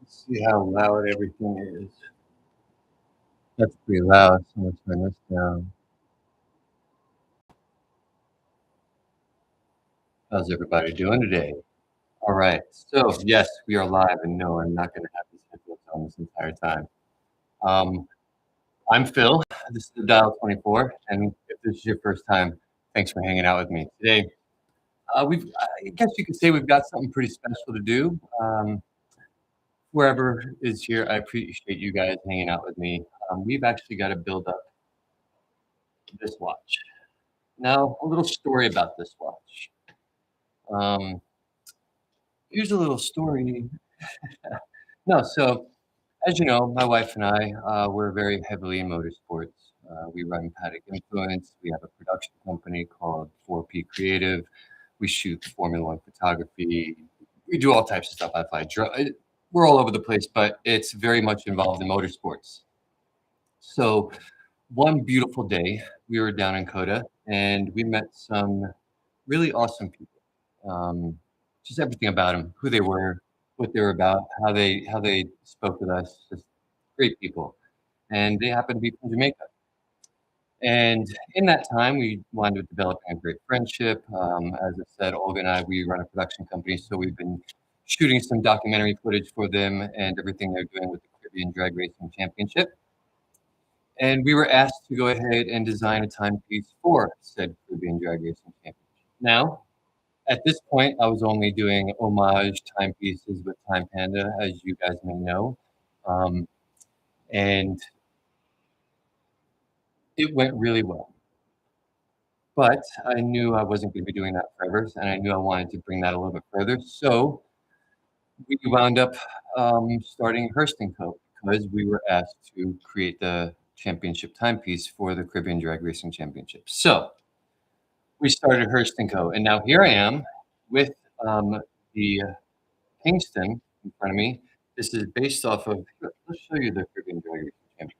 Let's see how loud everything is. That's pretty loud, so let's turn this down. How's everybody doing today? All right. So, yes, we are live, and no, I'm not going to have these headphones on this entire time. Um, I'm Phil. This is the Dial 24, and if this is your first time, thanks for hanging out with me today. I guess you could say we've got something pretty special to do. Wherever is here, I appreciate you guys hanging out with me. We've actually got to build up this watch. Now, a little story about this watch. Um, Here's a little story. No, so as you know, my wife and I, we're very heavily in motorsports. We run Paddock Influence. We have a production company called 4P Creative. We shoot Formula One photography. We do all types of stuff. We're all over the place, but it's very much involved in motorsports. So one beautiful day, we were down in Coda and we met some really awesome people. Just everything about them, who they were, what they were about, how they spoke with us. Just great people, and they happened to be from Jamaica. And in that time, we wound up developing a great friendship. As I said, Olga and I, we run a production company, so we've been shooting some documentary footage for them and everything they're doing with the Caribbean Drag Racing Championship. And we were asked to go ahead and design a timepiece for said Caribbean Drag Racing Championship. Now, at this point, I was only doing homage timepieces with Time Panda, as you guys may know. Um, and it went really well. But I knew I wasn't going to be doing that forever, and I knew I wanted to bring that a little bit further. So we wound up starting Hurst Co because we were asked to create the championship timepiece for the Caribbean Drag Racing Championship. So we started Hurst Co, and now here I am with the Kingston in front of me. This is based off of. Let's show you the Caribbean Drag Racing Championship.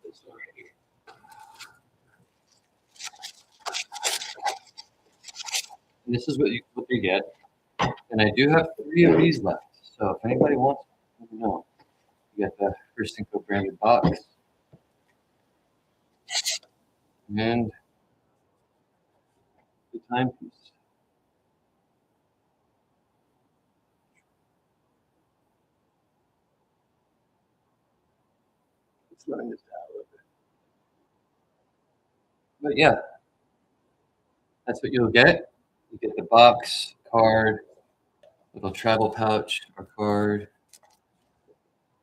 This one right here. And this is what you get. And I do have 3 of these left. So if anybody wants, let me know. You got the Hurst Co branded box and the timepiece. Slowing this down a little bit. But yeah, that's what you'll get. You get the box, card, little travel pouch, or card.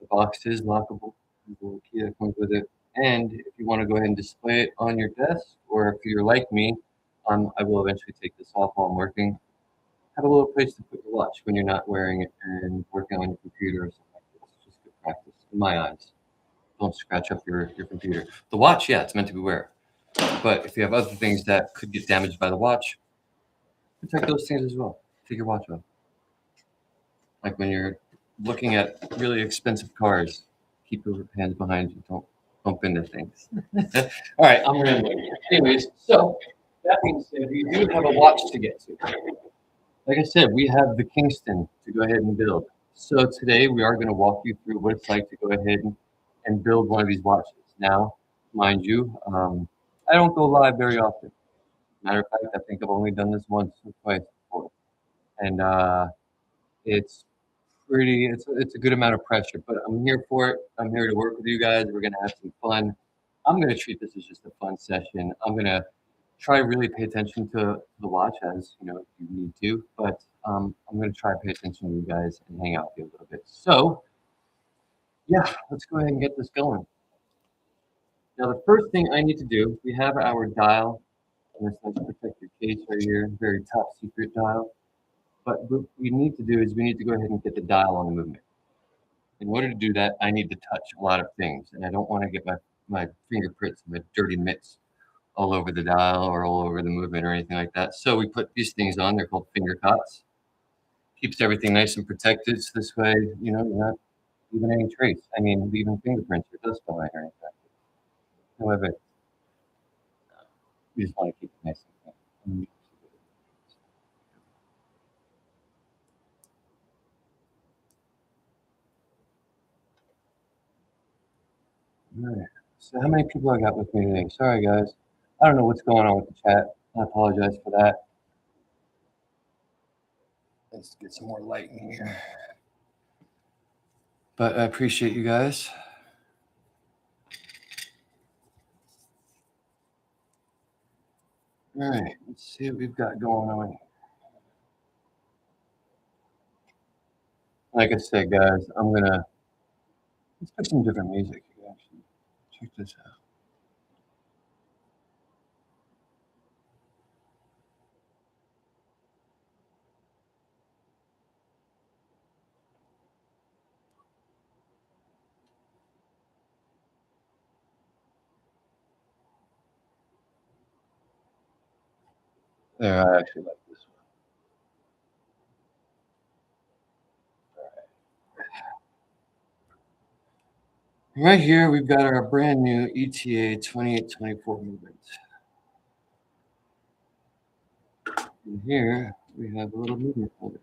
The box is lockable. There's a little key that comes with it. And if you want to go ahead and display it on your desk, or if you're like me, I will eventually take this off while I'm working. Have a little place to put your watch when you're not wearing it and working on your computer or something like this. It's just good practice in my eyes. Don't scratch up your computer. The watch, yeah, it's meant to be wear. But if you have other things that could get damaged by the watch, protect those things as well. Take your watch off. Like when you're looking at really expensive cars, keep your hands behind you. Don't bump into things. All right, I'm rambling. Anyways, so that being said, we do have a watch to get to. Like I said, we have the Kingston to go ahead and build. So today we are going to walk you through what it's like to go ahead and build one of these watches. Now, mind you, I don't go live very often. Matter of fact, I think I've only done this once or twice before, and it's it's a good amount of pressure. But I'm here for it. I'm here to work with you guys. We're gonna have some fun. I'm gonna treat this as just a fun session. I'm gonna try really pay attention to the watch as you know if you need to, but I'm gonna try to pay attention to you guys and hang out with you a little bit. So yeah, let's go ahead and get this going. Now the first thing I need to do, we have our dial and this nice protected case right here, very top secret dial. But what we need to do is we need to go ahead and get the dial on the movement. In order to do that, I need to touch a lot of things, and I don't want to get my fingerprints, my dirty mitts all over the dial or all over the movement or anything like that. So we put these things on. They're called finger cots. Keeps everything nice and protected. So this way, you know, you're not leaving any trace. I mean, leaving fingerprints or dust behind or anything. However, we just want to keep it nice and clean. All right. So how many people I got with me today? Sorry, guys. I don't know what's going on with the chat. I apologize for that. Let's get some more light in here. But I appreciate you guys. All right, let's see what we've got going on. Like I said, guys, let's put some different music. You can actually check this out. There, I actually like this one. Right here, we've got our brand new ETA 2824 movement. And here, we have a little movement folder.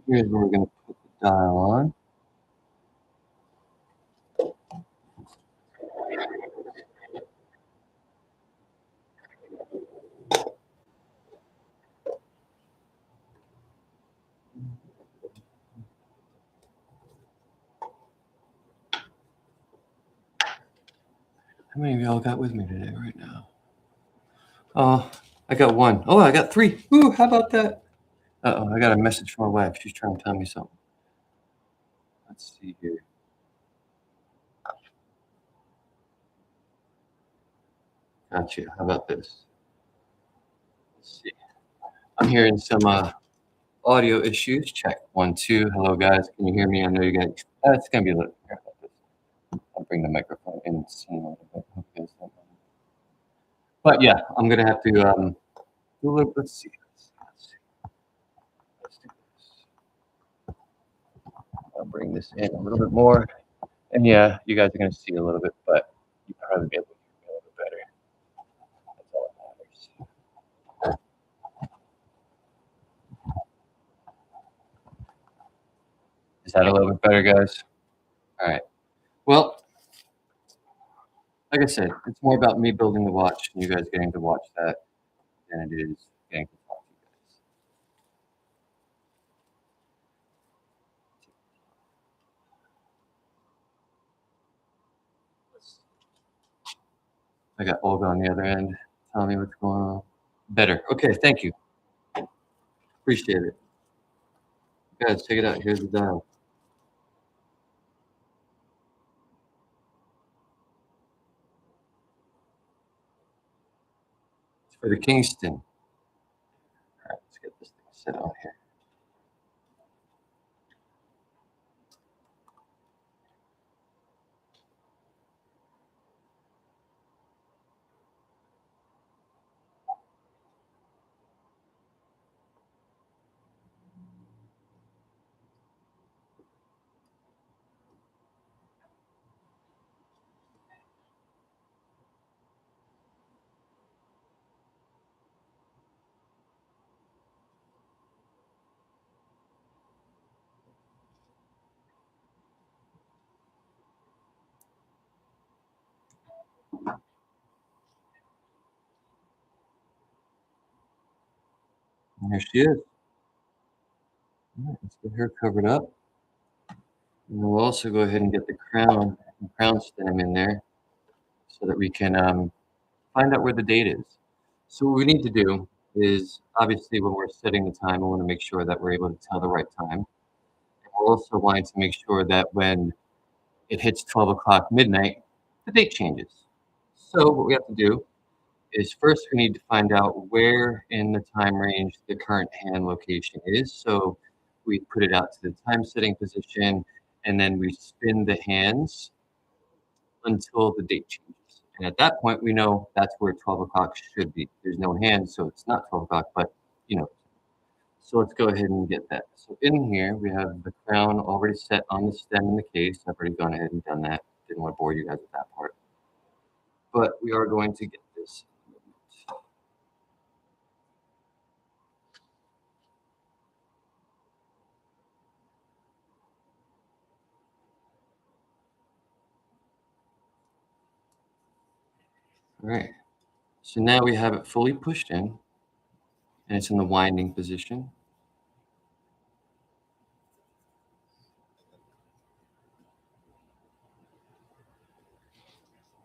Here's where we're going to put the dial on. How many of y'all got with me today right now? Oh, I got one. Oh, I got three. Ooh, how about that? Uh-oh, I got a message from my wife. She's trying to tell me something. Let's see here. Gotcha. How about this? Let's see. I'm hearing some audio issues. Check. 1, 2. Hello, guys. Can you hear me? I know you guys. It's going to be a little. Here, how about this? I'll bring the microphone in and see a little bit. Hope you guys don't mind. But yeah, I'm going to have to do a little. Let's see. Let's do this. I'll bring this in a little bit more. And yeah, you guys are going to see a little bit, but you probably be able to hear me a little bit better. That's all that matters. Is that a little bit better, guys? All right. Well, like I said, it's more about me building the watch and you guys getting to watch that than it is getting to talk to you guys. I got Olga on the other end telling me what's going on. Better. Okay, thank you. Appreciate it. Guys, check it out. Here's the dial. It's for the Kingston. All right, let's get this thing set on here. And here she is. All right, let's get her covered up. And we'll also go ahead and get the crown stem in there so that we can find out where the date is. So what we need to do is obviously when we're setting the time, we want to make sure that we're able to tell the right time. And we're also wanting to make sure that when it hits 12 o'clock midnight, the date changes. So what we have to do is first we need to find out where in the time range the current hand location is. So we put it out to the time setting position, and then we spin the hands until the date changes. And at that point, we know that's where 12 o'clock should be. There's no hand, so it's not 12 o'clock, but you know. So let's go ahead and get that. So in here, we have the crown already set on the stem in the case. I've already gone ahead and done that. Didn't want to bore you guys with that part. But we are going to get this. All right. So now we have it fully pushed in, and it's in the winding position.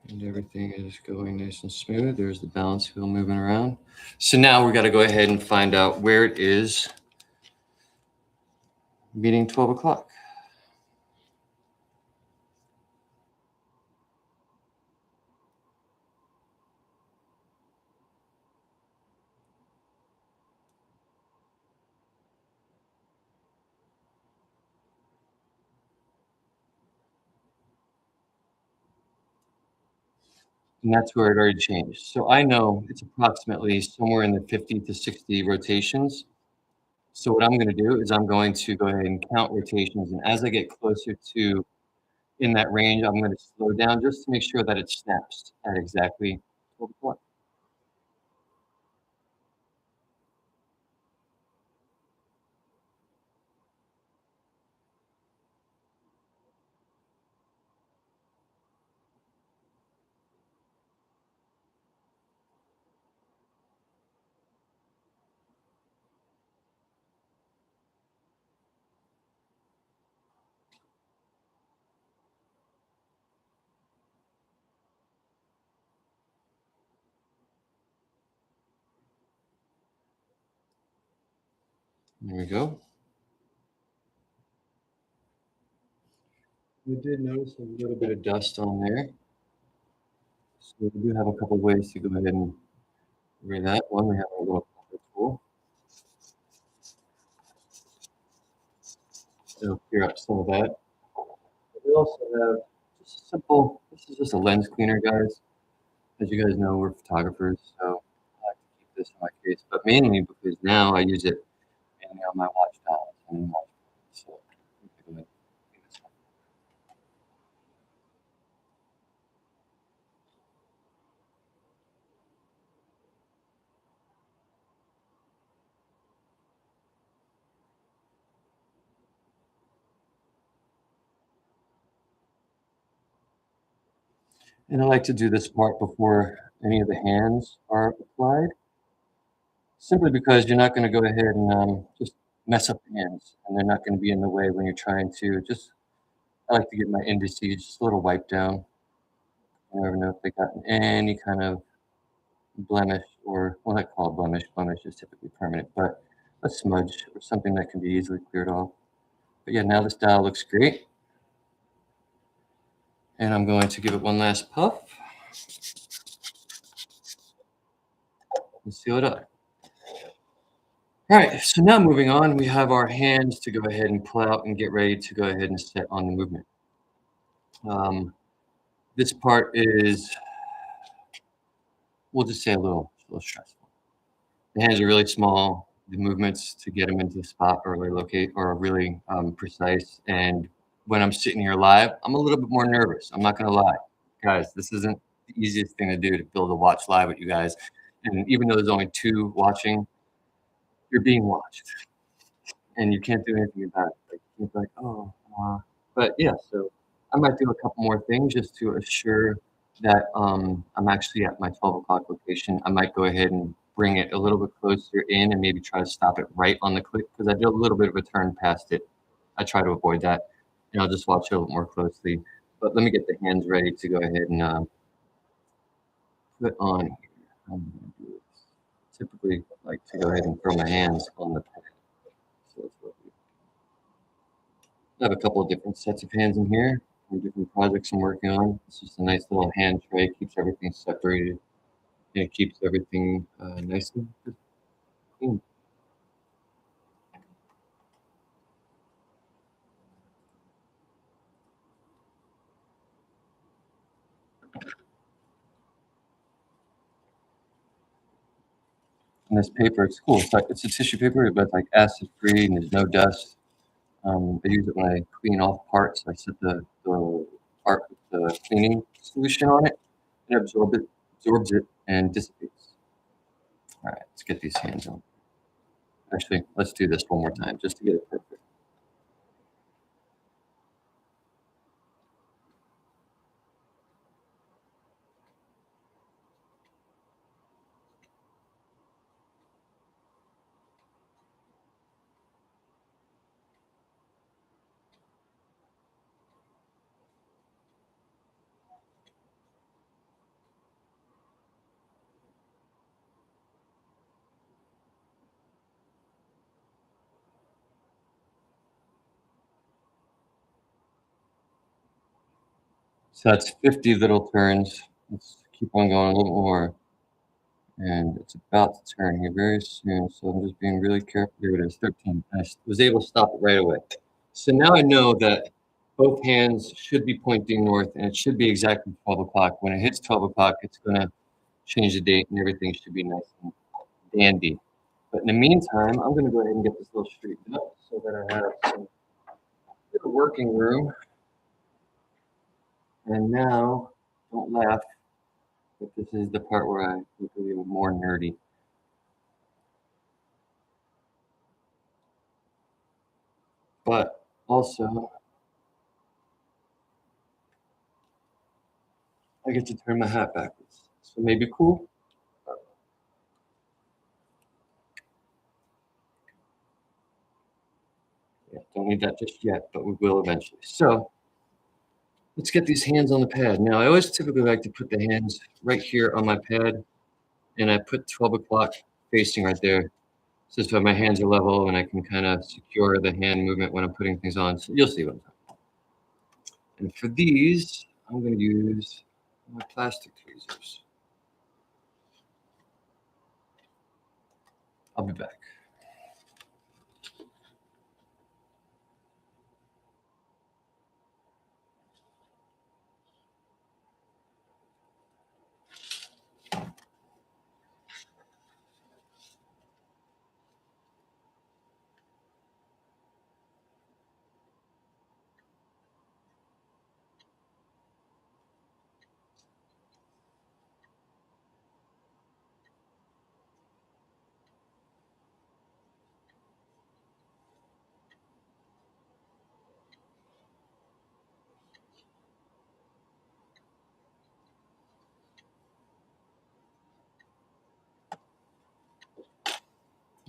And everything is going nice and smooth. There's the balance wheel moving around. So now we got to go ahead and find out where it is meeting 12 o'clock. And that's where it already changed. So I know it's approximately somewhere in the 50 to 60 rotations. So what I'm going to do is I'm going to go ahead and count rotations. And as I get closer to in that range, I'm going to slow down just to make sure that it snaps at exactly 12 o'clock. There we go. We did notice a little bit of dust on there. So we do have a couple ways to go ahead and rid that. One, we have a little puffer tool. It'll clear up some of that. We also have just a simple, this is just a lens cleaner, guys. As you guys know, we're photographers, so I like to keep this in my case, but mainly because now I use it mainly on my watch dials and watch. So, go ahead. And I like to do this part before any of the hands are applied, simply because you're not going to go ahead and just mess up the hands, and they're not going to be in the way when you're trying to just. I like to get my indices just a little wipe down. You never know if they got any kind of blemish or well, not called blemish. Blemish is typically permanent, but a smudge or something that can be easily cleared off. But yeah, now this dial looks great. And I'm going to give it one last puff and seal it up. All right, so now moving on, we have our hands to go ahead and pull out and get ready to go ahead and set on the movement. This part is, we'll just say a little stressful. The hands are really small. The movements to get them into the spot or locate are really precise. And when I'm sitting here live, I'm a little bit more nervous. I'm not going to lie. Guys, this isn't the easiest thing to do to build a watch live with you guys. And even though there's only two watching, you're being watched. And you can't do anything about it. Like, you can't be like, oh, but yeah, so I might do a couple more things just to assure that I'm actually at my 12 o'clock location. I might go ahead and bring it a little bit closer in and maybe try to stop it right on the click because I did a little bit of a turn past it. I try to avoid that, and I'll just watch it a little more closely. But let me get the hands ready to go ahead and put on here. I'm gonna do this. Typically, like to go ahead and throw my hands on the pad. So that's what we I have a couple of different sets of hands in here. from different projects I'm working on. It's just a nice little hand tray, keeps everything separated, and it keeps everything nice and clean. And this paper, it's cool. It's a tissue paper, but it's like acid free and there's no dust. I use it when I clean off parts. I set the part with the cleaning solution on it, and absorbs it and dissipates. All right, let's get these hands on. Actually, let's do this one more time just to get it perfect. So that's 50 little turns. Let's keep on going a little more. And it's about to turn here very soon. So I'm just being really careful. Here it is, 13. Was able to stop it right away. So now I know that both hands should be pointing north and it should be exactly 12 o'clock. When it hits 12 o'clock, it's going to change the date and everything should be nice and dandy. But in the meantime, I'm going to go ahead and get this little straightened up so that I have some working room. And now, don't laugh, but this is the part where I look a little more nerdy. But also, I get to turn my hat backwards. So maybe cool. Yeah, don't need that just yet, but we will eventually. So let's get these hands on the pad. Now, I always typically like to put the hands right here on my pad, and I put 12 o'clock facing right there. So my hands are level and I can kind of secure the hand movement when I'm putting things on. So you'll see what I'm talking about. And for these, I'm going to use my plastic tweezers. I'll be back.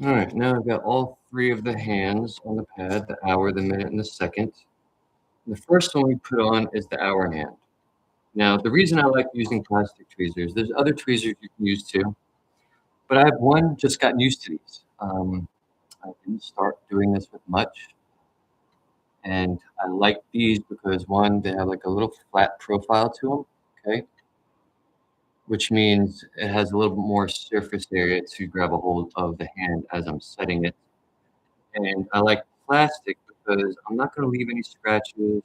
All right, now I've got all three of the hands on the pad, the hour, the minute, and the second. The first one we put on is the hour hand. Now, the reason I like using plastic tweezers, there's other tweezers you can use too, but I have one just gotten used to these. I didn't start doing this with much, and I like these because one, they have like a little flat profile to them, okay? Which means it has a little bit more surface area to grab a hold of the hand as I'm setting it. And I like plastic because I'm not going to leave any scratches.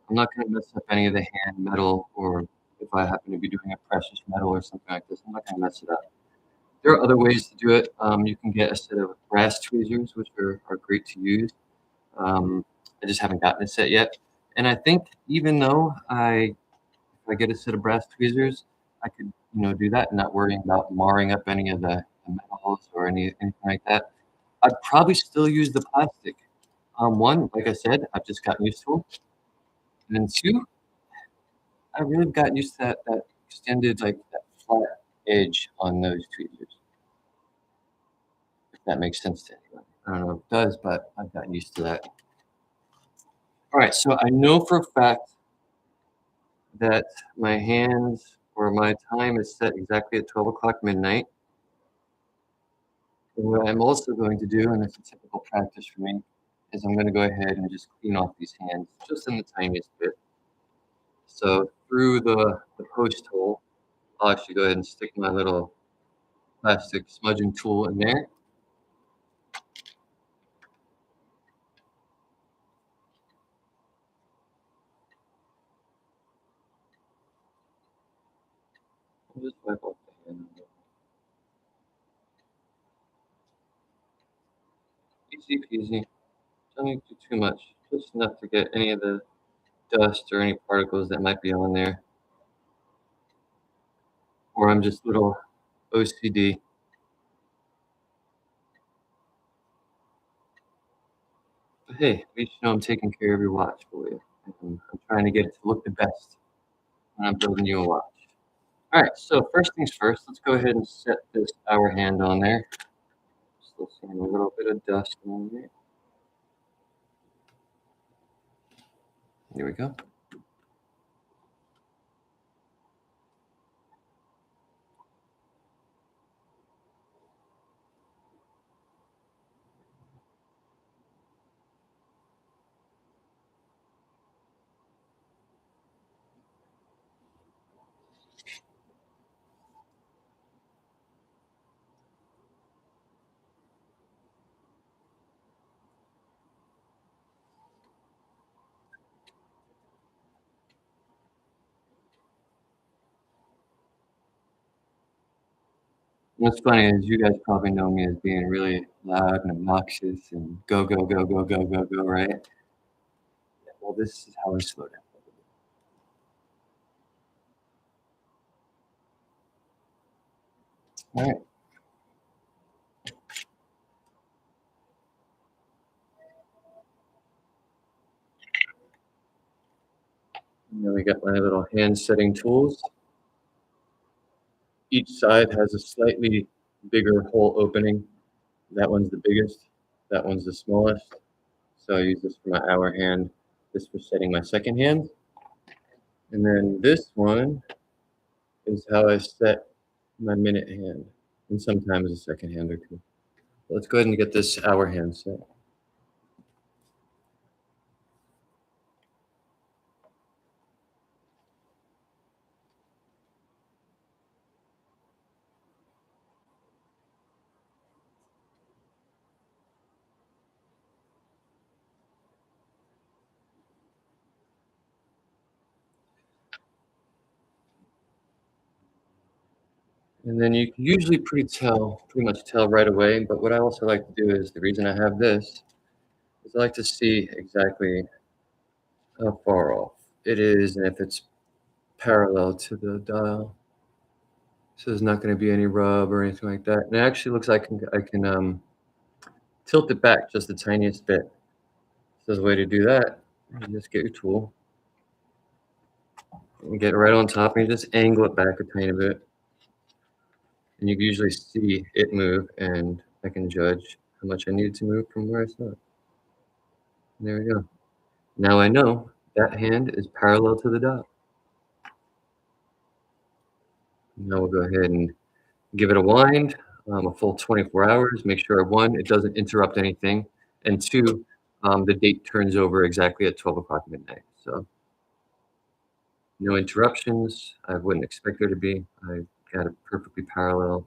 I'm not going to mess up any of the hand metal, or if I happen to be doing a precious metal or something like this, I'm not going to mess it up. There are other ways to do it. You can get a set of brass tweezers, which are great to use. I just haven't gotten a set yet. And I think even though if I get a set of brass tweezers, I could, do that and not worrying about marring up any of the metals or anything like that. I'd probably still use the plastic. One, like I said, I've just gotten used to them. And then two, I really gotten used to that extended, like that flat edge on those tweezers. If that makes sense to anyone. I don't know if it does, but I've gotten used to that. All right, so I know for a fact that my hands or my time is set exactly at 12 o'clock midnight. And what I'm also going to do, and it's a typical practice for me, is I'm going to go ahead and just clean off these hands just in the tiniest bit. So through the post hole, I'll actually go ahead and stick my little plastic smudging tool in there. I'll just wipe off the hand. Easy peasy. Don't need to do too much. Just enough to get any of the dust or any particles that might be on there. Or I'm just a little OCD. But hey, at least you know I'm taking care of your watch for you. And I'm trying to get it to look the best when I'm building you a watch. All right, so first things first, let's go ahead and set this hour hand on there. Still seeing a little bit of dust on there. There we go. What's funny is you guys probably know me as being really loud and obnoxious and go, go, go, go, go, go, go, right? Well, this is how I slow down. All right. And then we got my little hand setting tools. Each side has a slightly bigger hole opening. That one's the biggest. That one's the smallest. So I use this for my hour hand, this for setting my second hand. And then this one is how I set my minute hand, and sometimes a second hand or two. Let's go ahead and get this hour hand set. And then you can usually pretty much tell right away. But what I also like to do is the reason I have this is I like to see exactly how far off it is and if it's parallel to the dial. So there's not going to be any rub or anything like that. And it actually looks like I can tilt it back just the tiniest bit. So there's a way to do that. You just get your tool and get it right on top and you just angle it back a tiny bit. And you can usually see it move and I can judge how much I need it to move from where I saw it. There we go. Now I know that hand is parallel to the dot. Now we'll go ahead and give it a wind, a full 24 hours. Make sure, one, it doesn't interrupt anything, and two, the date turns over exactly at 12 o'clock midnight. So no interruptions. I wouldn't expect there to be. I got it perfectly parallel.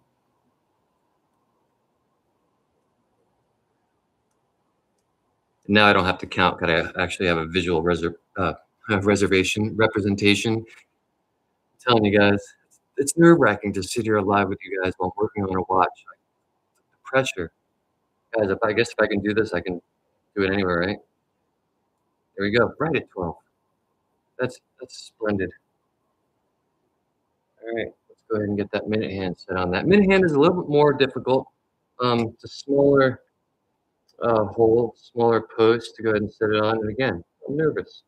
Now I don't have to count because I actually have a visual representation. I'm telling you guys, it's nerve-wracking to sit here live with you guys while working on a watch. Like, the pressure. Guys, I guess if I can do this, I can do it anywhere, right? There we go, right at 12. That's splendid. All right, let's go ahead and get that minute hand set on. That minute hand is a little bit more difficult. It's a smaller hole, smaller post to go ahead and set it on. And again, I'm nervous,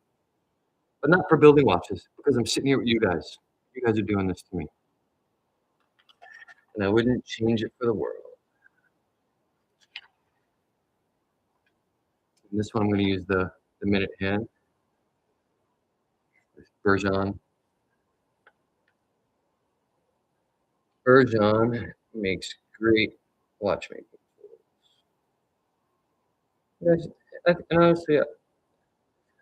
but not for building watches because I'm sitting here with you guys. You guys are doing this to me, and I wouldn't change it for the world. And this one, I'm going to use the minute hand. Bergeron. Bergeron makes great watchmaking tools. Guys, and honestly,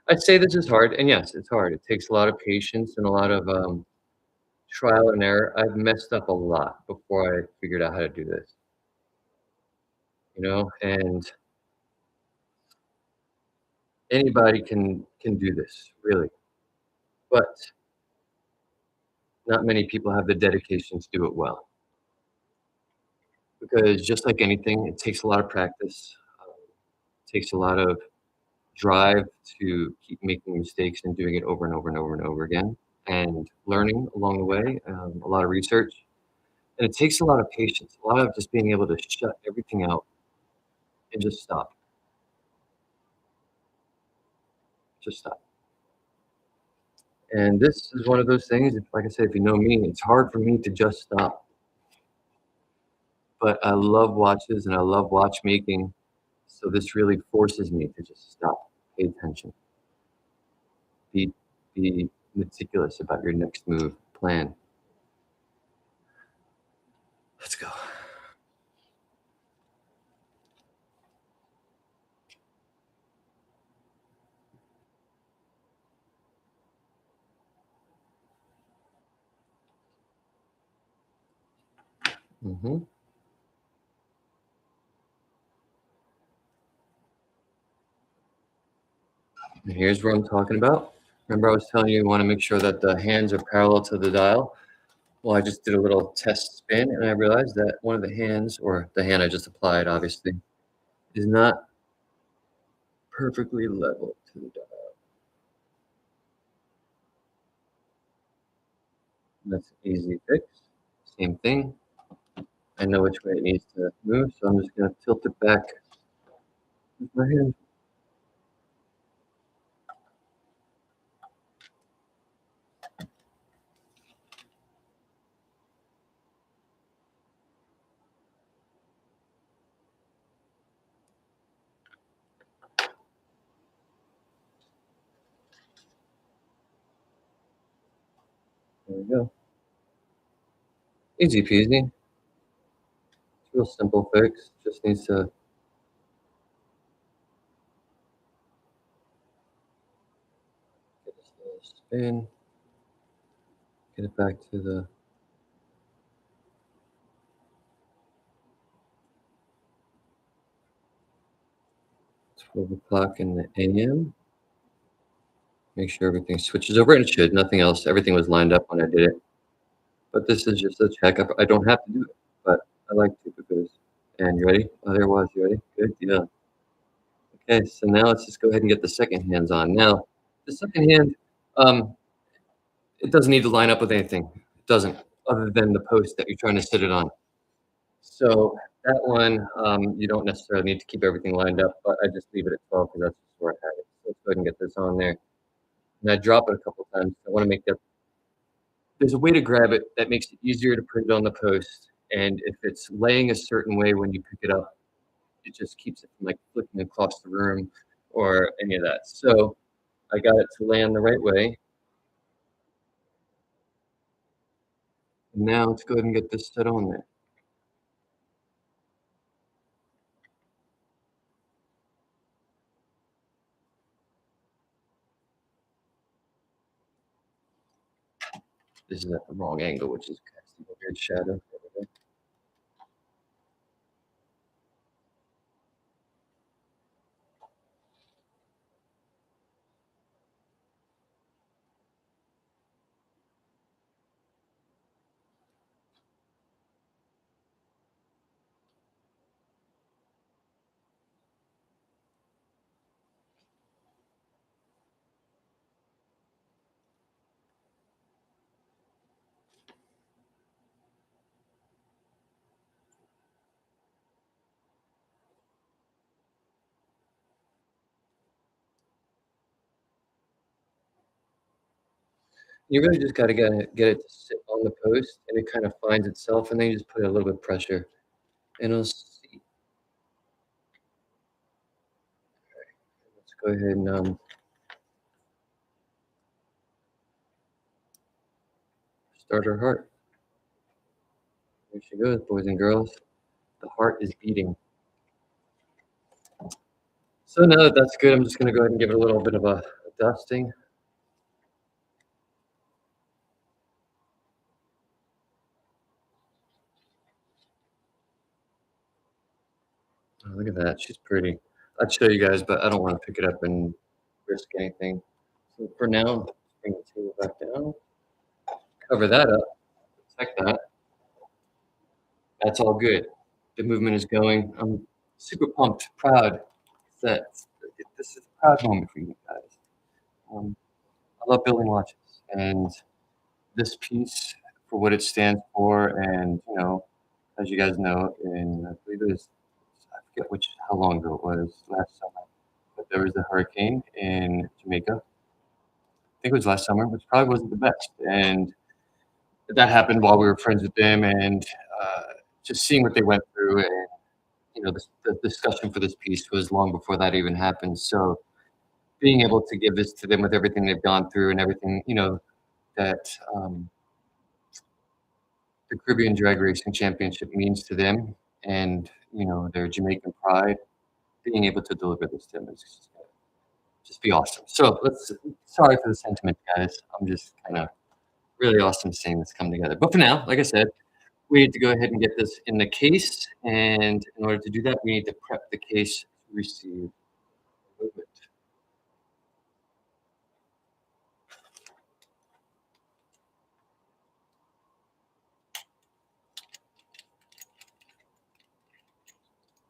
I'd say this is hard, and yes, it's hard. It takes a lot of patience and a lot of, trial and error. I've messed up a lot before I figured out how to do this, and anybody can do this, really, but not many people have the dedication to do it well, because just like anything, it takes a lot of practice, takes a lot of drive to keep making mistakes and doing it over and over and over and over again, and learning along the way, a lot of research, and it takes a lot of patience, a lot of just being able to shut everything out and just stop. And this is one of those things, like I said, if you know me, it's hard for me to just stop. But I love watches and I love watchmaking, so this really forces me to just stop, pay attention, be be meticulous about your next move, plan. Let's go. Mhm. And here's what I'm talking about. Remember I was telling you wanna make sure that the hands are parallel to the dial? Well, I just did a little test spin, and I realized that one of the hands, or the hand I just applied, obviously, is not perfectly level to the dial. That's an easy fix. Same thing. I know which way it needs to move, so I'm just gonna tilt it back with my hand. There we go. Easy peasy. It's a real simple fix. Just needs to get this little spin, get it back to the 12 o'clock in the AM. Make sure everything switches over, and it should. Nothing else. Everything was lined up when I did it. But this is just a check. I don't have to do it, but I like to because. And you ready? Oh, there it was. You ready? Good. Yeah. Okay. So now let's just go ahead and get the second hands on. Now, the second hand, um, it doesn't need to line up with anything. It doesn't, other than the post that you're trying to sit it on. So that one, you don't necessarily need to keep everything lined up, but I just leave it at 12 because that's just where I had it. So let's go ahead and get this on there. And I drop it a couple times. I want to make that there's a way to grab it that makes it easier to put it on the post. And if it's laying a certain way when you pick it up, it just keeps it from like flicking across the room or any of that. So I got it to land the right way. And now let's go ahead and get this set on there. This is at the wrong angle, which is casting a weird shadow. There we go. You really just got to get it to sit on the post, and it kind of finds itself, and then you just put a little bit of pressure, and it'll see. Let's go ahead and start her heart. There she goes, boys and girls. The heart is beating. So now that that's good, I'm just gonna go ahead and give it a little bit of a dusting. Oh, look at that. She's pretty. I'd show you guys, but I don't want to pick it up and risk anything. So for now, bring the table back down. Cover that up. Protect that. That's all good. The movement is going. I'm super pumped, proud that this is a proud moment for you guys. I love building watches, and this piece for what it stands for, and as you guys know, in I believe it was I forget how long ago it was last summer, but there was a hurricane in Jamaica. I think it was last summer, which probably wasn't the best, and that happened while we were friends with them, and uh, just seeing what they went through, and the discussion for this piece was long before that even happened. So being able to give this to them with everything they've gone through and everything, that the Caribbean Drag Racing Championship means to them, and their Jamaican pride, being able to deliver this to them is just be awesome. So sorry for the sentiment, guys. I'm just kind of really awesome seeing this come together. But for now, like I said, we need to go ahead and get this in the case, and in order to do that, we need to prep the case to receive movement.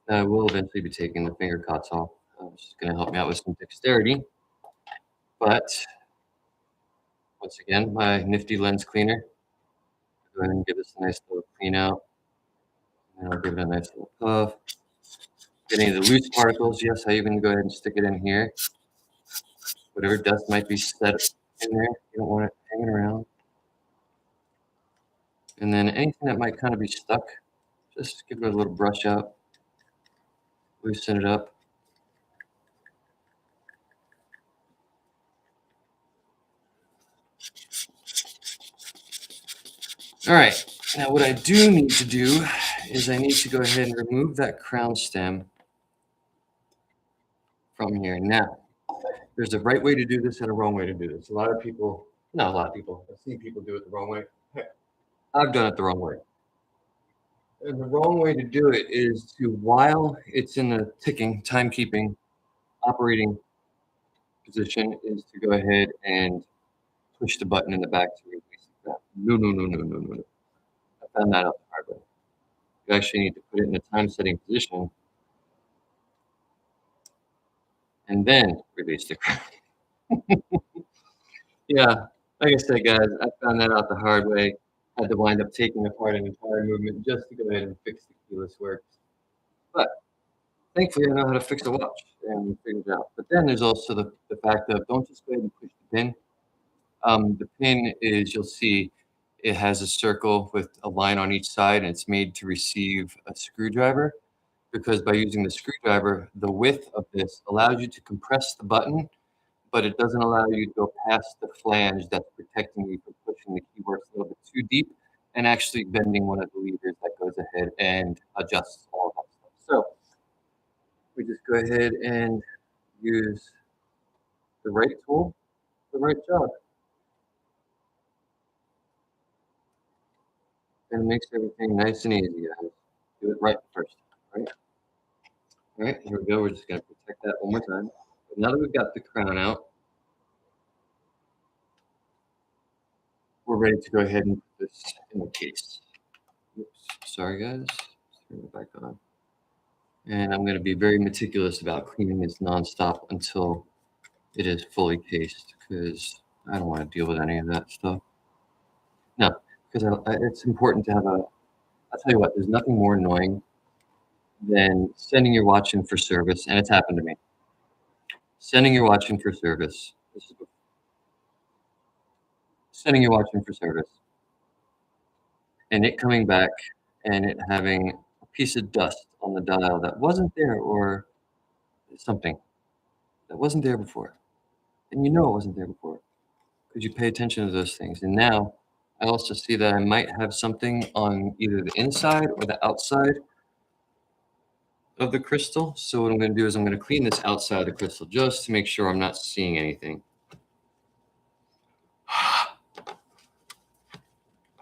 I will eventually be taking the finger cuts off, which is going to help me out with some dexterity. But once again, my nifty lens cleaner. Go ahead and give this a nice little clean out. And I'll give it a nice little puff. Get any of the loose particles. Yes, I even go ahead and stick it in here. Whatever dust might be set in there, you don't want it hanging around. And then anything that might kind of be stuck, just give it a little brush out. Loosen it up. All right, now what I do need to do is I need to go ahead and remove that crown stem from here. Now, there's a right way to do this and a wrong way to do this. Not a lot of people, I've seen people do it the wrong way. Heck, I've done it the wrong way. And the wrong way to do it is to, while it's in the ticking, timekeeping, operating position, is to go ahead and push the button in the back to release that. No, no, no, no, no, no, no. I found that out the hard way. You actually need to put it in a time setting position and then release the crown. Yeah, like I said, guys, I found that out the hard way. Had to wind up taking apart an entire movement just to go ahead and fix the keyless works. But thankfully, I know how to fix a watch and figure it out. But then there's also the fact of don't just go ahead and push the pin. The pin is, you'll see, it has a circle with a line on each side, and it's made to receive a screwdriver, because by using the screwdriver, the width of this allows you to compress the button, but it doesn't allow you to go past the flange that's protecting you from pushing the keywords a little bit too deep and actually bending one of the levers that goes ahead and adjusts all of that stuff. So we just go ahead and use the right tool, the right job. And it makes everything nice and easy, guys. Do it right the first time, right? All right, here we go. We're just going to protect that one more time. But now that we've got the crown out, we're ready to go ahead and put this in the case. Oops, sorry, guys. Let's turn it back on. And I'm going to be very meticulous about cleaning this nonstop until it is fully cased, because I don't want to deal with any of that stuff. No, because it's important to have I'll tell you what, there's nothing more annoying than sending your watch in for service, and it's happened to me. Sending your watch in for service. Sending your watch in for service, and it coming back and it having a piece of dust on the dial that wasn't there, or something that wasn't there before. And you know it wasn't there before because you pay attention to those things. And now I also see that I might have something on either the inside or the outside of the crystal. So what I'm going to do is I'm going to clean this outside of the crystal just to make sure I'm not seeing anything.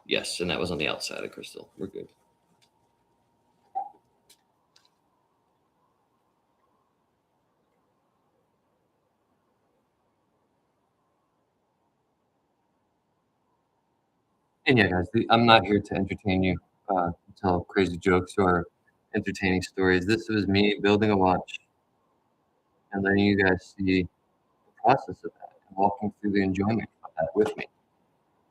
Yes, and that was on the outside of crystal. We're good. And yeah, guys, I'm not here to entertain you, tell crazy jokes or entertaining stories. This was me building a watch and letting you guys see the process of that and walking through the enjoyment of that with me.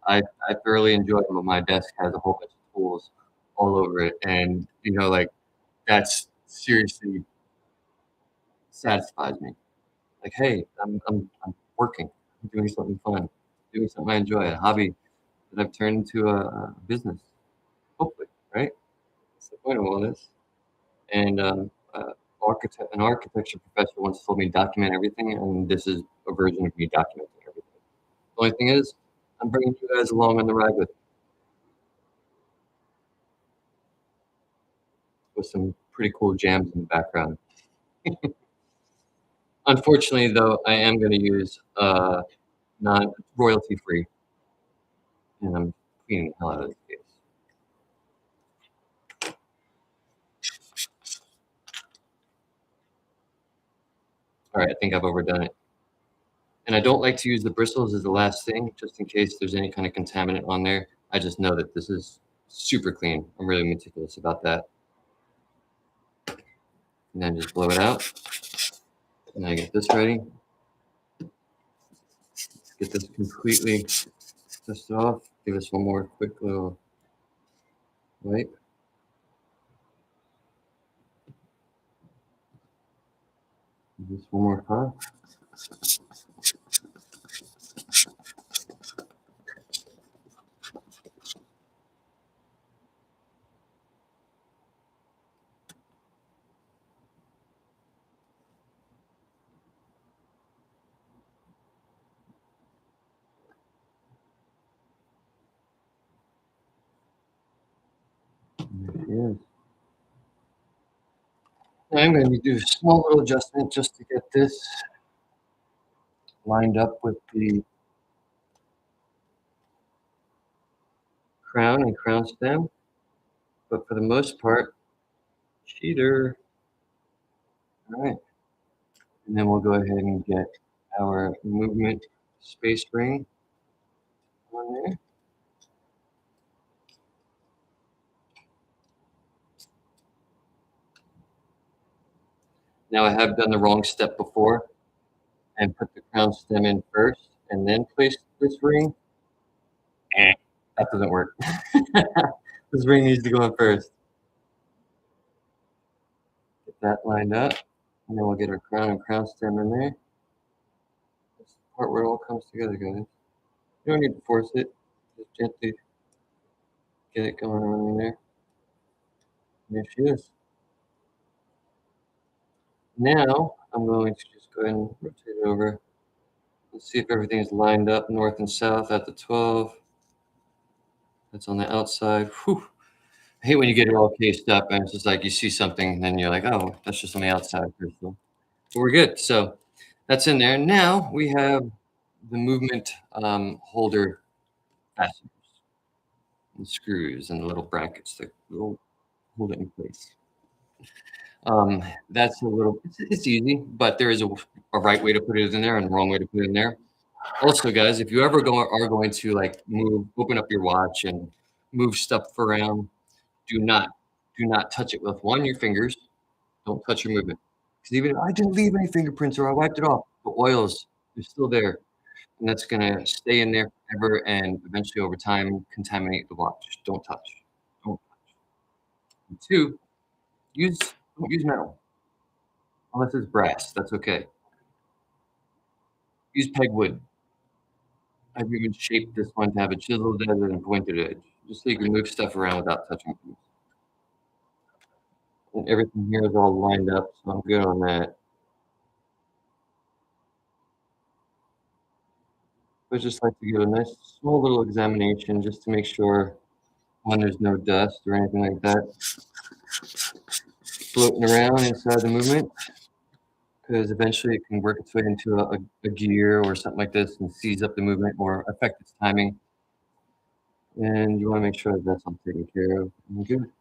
I thoroughly enjoy it when my desk has a whole bunch of tools all over it, and like that's seriously satisfies me. Like, hey, I'm working, I'm doing something fun, doing something I enjoy, a hobby that I've turned into a business. Hopefully, right? That's the point of all this. And an architecture professor once told me document everything, and this is a version of me documenting everything. The only thing is, I'm bringing you guys along on the ride with some pretty cool jams in the background. Unfortunately, though, I am going to use non royalty free, and I'm cleaning the hell out of this case. All right, I think I've overdone it. And I don't like to use the bristles as the last thing, just in case there's any kind of contaminant on there. I just know that this is super clean. I'm really meticulous about that. And then just blow it out. And I get this ready. Let's get this completely dusted off. Give this one more quick little wipe. Just one more puff. There she is. Now I'm going to do a small little adjustment just to get this lined up with the crown and crown stem. But for the most part, cheater. All right. And then we'll go ahead and get our movement space ring on there. Now I have done the wrong step before and put the crown stem in first and then place this ring. That doesn't work. This ring needs to go in first. Get that lined up. And then we'll get our crown and crown stem in there. That's the part where it all comes together, guys. You don't need to force it. Just gently get it going on in there. And there she is. Now I'm going to just go ahead and rotate it over. Let's see if everything is lined up north and south at the 12. That's on the outside. Whew. I hate when you get it all cased up and it's just like you see something and then you're like, oh, that's just on the outside. But we're good. So that's in there. Now we have the movement holder fasteners and screws and the little brackets that will hold it in place. That's a little, it's easy, but there is a right way to put it in there and a wrong way to put it in there. Also, guys, if you ever are going to like open up your watch and move stuff around, do not touch it with your fingers. Don't touch your movement. Because even if I didn't leave any fingerprints or I wiped it off, the oils are still there. And that's gonna stay in there forever and eventually over time contaminate the watch. Don't touch. Don't touch. And two, don't use metal. Unless it's brass. That's okay. Use pegwood. I've even shaped this one to have a chiseled edge and pointed edge. Just so you can move stuff around without touching things. And everything here is all lined up, so I'm good on that. I just like to give a nice small little examination just to make sure one, there's no dust or anything like that floating around inside the movement, because eventually it can work its way into a gear or something like this and seize up the movement or affect its timing. And you want to make sure that that's all taken care of. And good.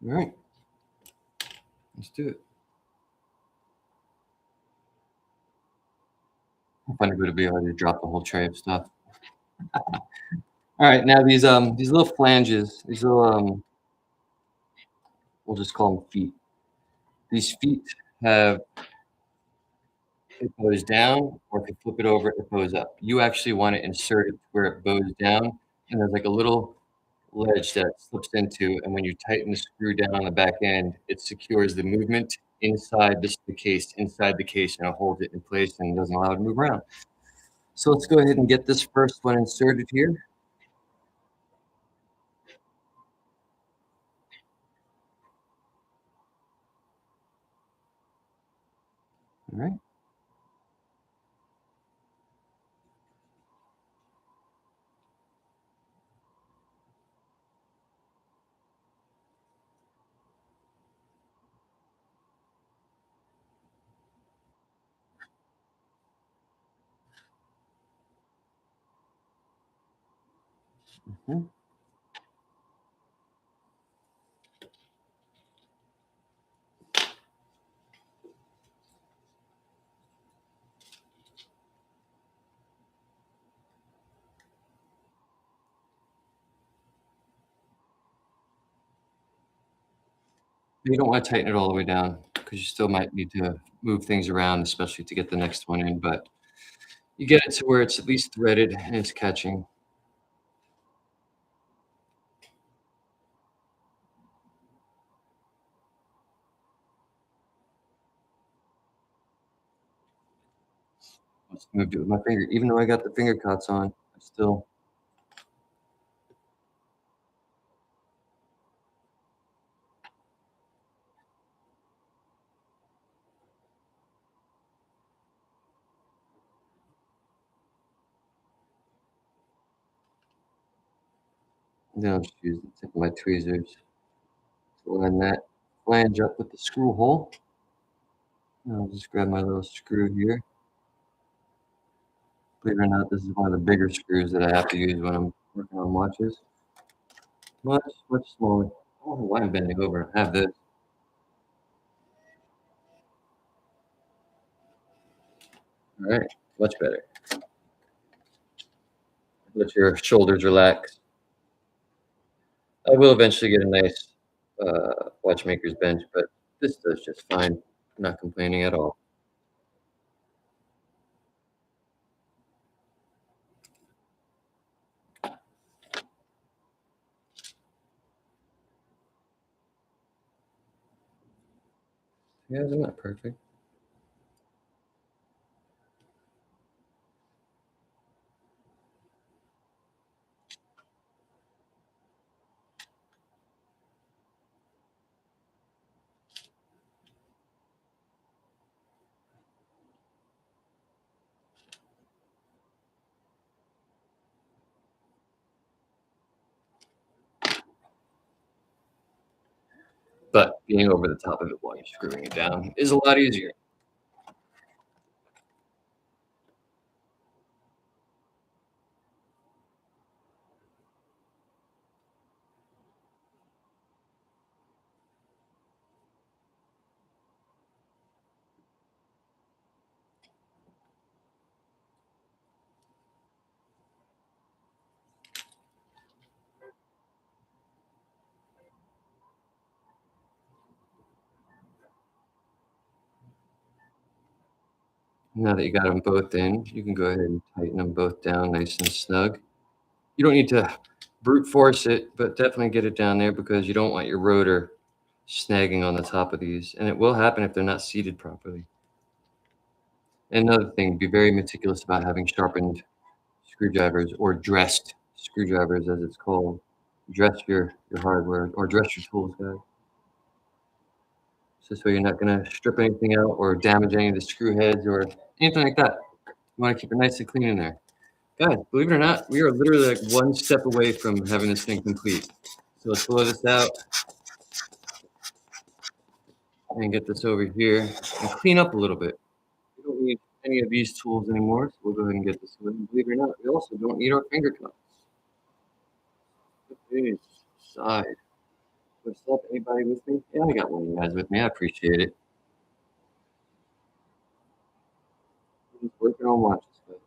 All right, let's do it. I find it good to be able to drop the whole tray of stuff. All right, now these little flanges, these little we'll just call them feet. These feet have it goes down, or if you flip it over, it goes up. You actually want to insert it where it bows down, and there's like a little ledge that slips into, and when you tighten the screw down on the back end, it secures the movement inside the case, and it holds it in place and doesn't allow it to move around. So let's go ahead and get this first one inserted here. All right. Mhm. You don't want to tighten it all the way down because you still might need to move things around, especially to get the next one in, but you get it to where it's at least threaded and it's catching. I just moved it with my finger. Even though I got the finger cuts on, I still then I'll just use the tip of my tweezers to line that flange up with the screw hole. And I'll just grab my little screw here. Believe it or not, this is one of the bigger screws that I have to use when I'm working on watches. Much, much smaller. I don't know why I'm bending over. I have this. All right, much better. Let your shoulders relax. I will eventually get a nice watchmaker's bench, but this does just fine. I'm not complaining at all. Yeah, isn't that perfect? But being over the top of it while you're screwing it down is a lot easier. Now that you got them both in, you can go ahead and tighten them both down nice and snug. You don't need to brute force it, but definitely get it down there because you don't want your rotor snagging on the top of these. And it will happen if they're not seated properly. And another thing, be very meticulous about having sharpened screwdrivers or dressed screwdrivers, as it's called. Dress your hardware or dress your tools, guys. So this way you're not going to strip anything out or damage any of the screw heads or anything like that. You want to keep it nice and clean in there. Guys, believe it or not, we are literally like one step away from having this thing complete. So let's blow this out. and get this over here and clean up a little bit. We don't need any of these tools anymore, so we'll go ahead and get this away. And believe it or not, we also don't need our finger cups. Okay, side. What's up? Anybody with me? Yeah, I got one of you guys with me. I appreciate it. I'm just working on watches, but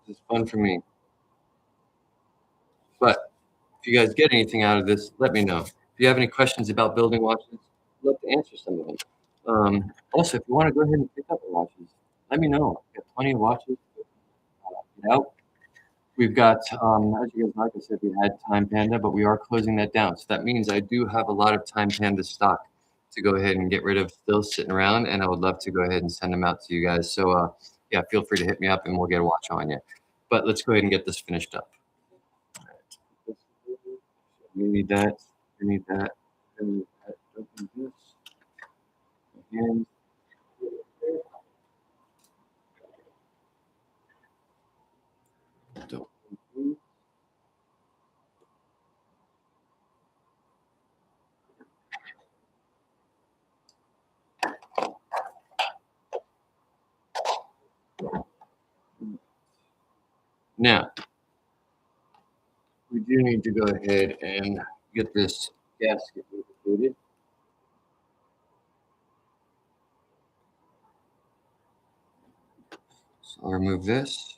this is fun for me. But if you guys get anything out of this, let me know. If you have any questions about building watches, I'd love to answer some of them. Also, if you want to go ahead and pick up the watches, let me know. I've got plenty of watches. Get out. We've got, as you guys know, like I said, we had Time Panda, but we are closing that down. So that means I do have a lot of Time Panda stock to go ahead and get rid of still sitting around, and I would love to go ahead and send them out to you guys. So yeah, feel free to hit me up and we'll get a watch on you. But let's go ahead and get this finished up. We need that. We need that. We need that. Open this. Again. Don't. Now, we do need to go ahead and get this gasket lubricated. So I'll remove this.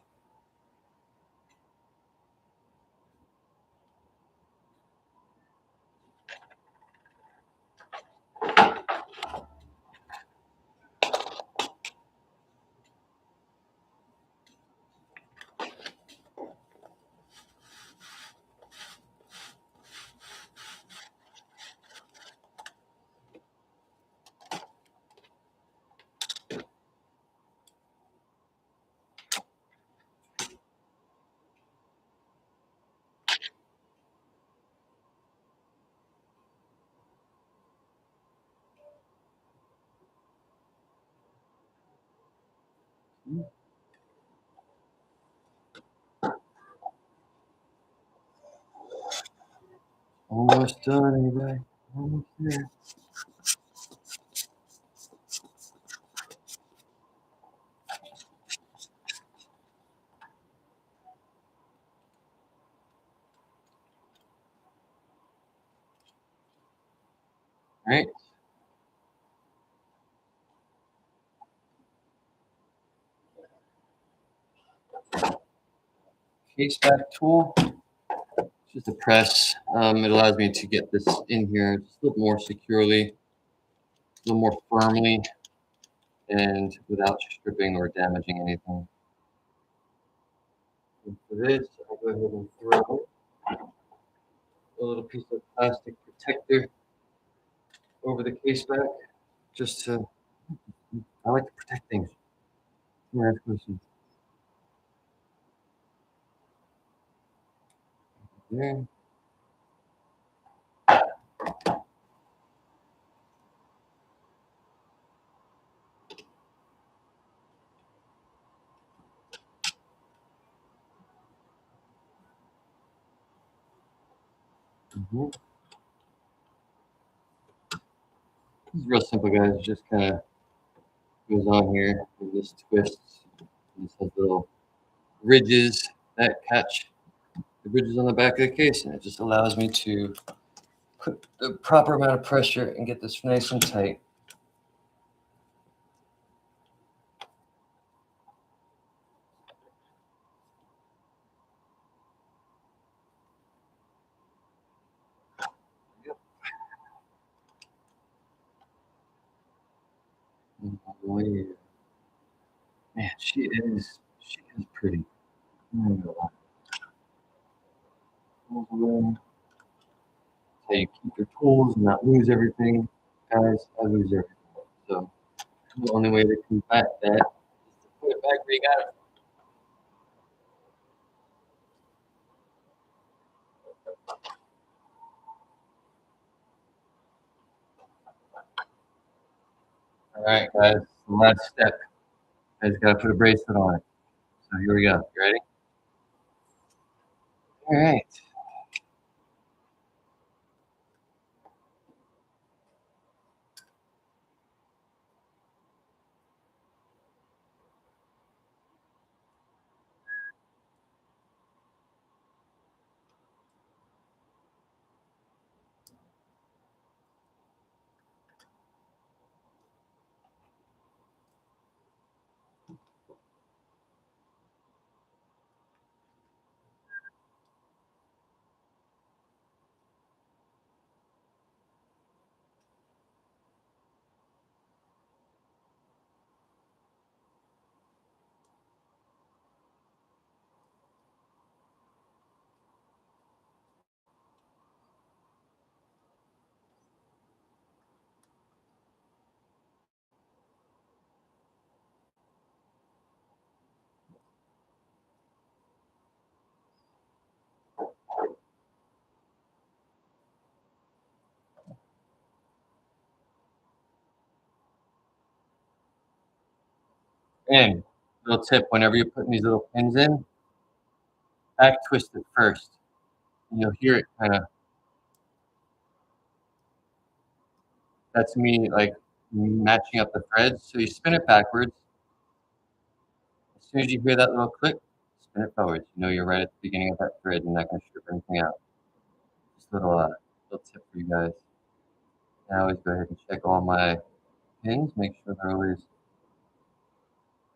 Almost done, anybody? Almost there. All right. Case back tool. It's just a press. It allows me to get this in here just a little more securely, a little more firmly, and without stripping or damaging anything. And for this, I'll go ahead and throw a little piece of plastic protector over the case back, just to, I like to protect things. Yeah, there. Mhm. This is real simple, guys. It just kind of goes on here and this twists. And this has little ridges that catch the ridges on the back of the case, and it just allows me to put the proper amount of pressure and get this nice and tight. Yep. Oh, yeah. Man, she is pretty. I'm not gonna lie. Tools away. How you keep your tools and not lose everything. Guys, I lose everything. So the only way to combat that is to put it back where you got it. All right, guys. The last step. You guys gotta put a bracelet on it. So here we go. You ready? All right. And little tip, whenever you're putting these little pins in, back twist it first, and you'll hear it kinda that's me, like, matching up the threads. So you spin it backwards. As soon as you hear that little click, spin it forwards. You know you're right at the beginning of that thread, you're not gonna strip anything out. Just a little tip for you guys. I always go ahead and check all my pins, make sure they're always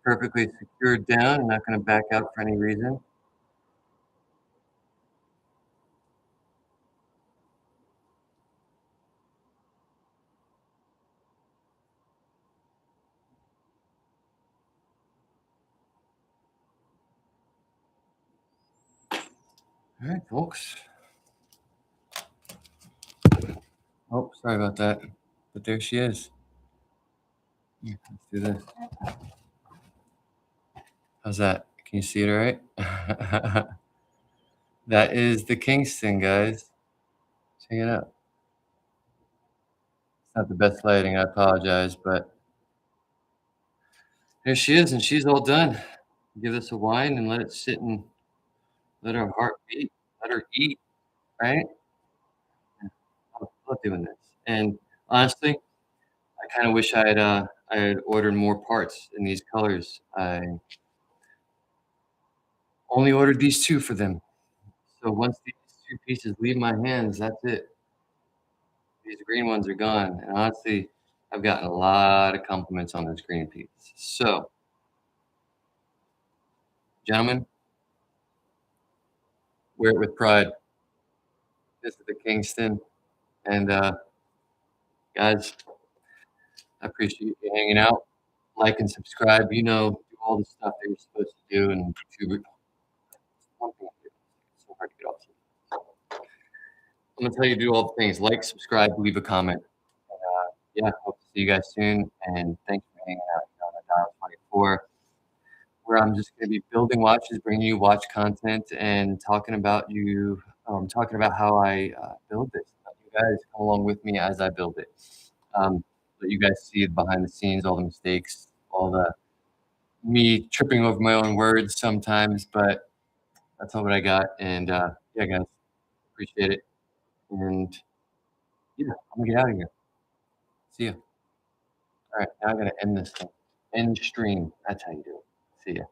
perfectly secured down and not gonna back out for any reason. All right, folks. Oh, sorry about that. But there she is. Let's do this. How's that? Can you see it all right? That is the Kingston, guys. Check it out. It's not the best lighting, I apologize, but there she is, and she's all done. Give this a whine and let it sit and let her heart beat, let her eat, right? I love doing this. And honestly, I kinda wish I had ordered more parts in these colors. I only ordered these 2 for them. So once these 2 pieces leave my hands, that's it. These green ones are gone, and honestly, I've gotten a lot of compliments on this green piece. So, gentlemen, wear it with pride. This is the Kingston, and, guys, I appreciate you hanging out. Like and subscribe, do all the stuff that you're supposed to do, and YouTube one thing I do, it's so hard to get off. I'm gonna tell you to do all the things, like, subscribe, leave a comment, and, yeah, hope to see you guys soon, and thanks for hanging out here on the Dial 24. Where I'm just gonna be building watches, bringing you watch content, and talking about how I, build this. Let you guys come along with me as I build it. Let you guys see behind the scenes, all the mistakes, all the me tripping over my own words sometimes, but that's all what I got, and, yeah, guys, appreciate it, and, yeah, I'm gonna get out of here. See ya. Alright, now I gotta end this thing. End stream. That's how you do it. See ya.